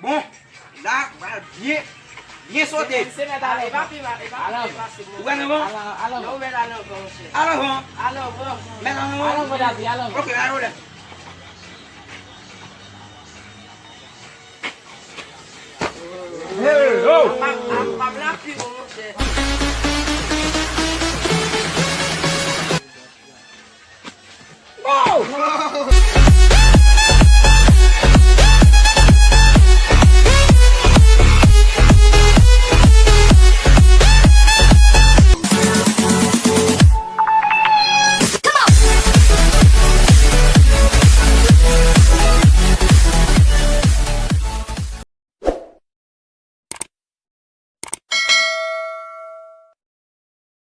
Bon, là, voilà, bien, bien sauté. C'est mettre à l'avant. Gouvernement, Non, mais là, non, bon, monsieur. alors, bon, Alors, bon. maintenant, Alors, voilà, puis, alors. ok, alors là. Hey, oh! Pas blanc, puis, bon, monsieur. Oh!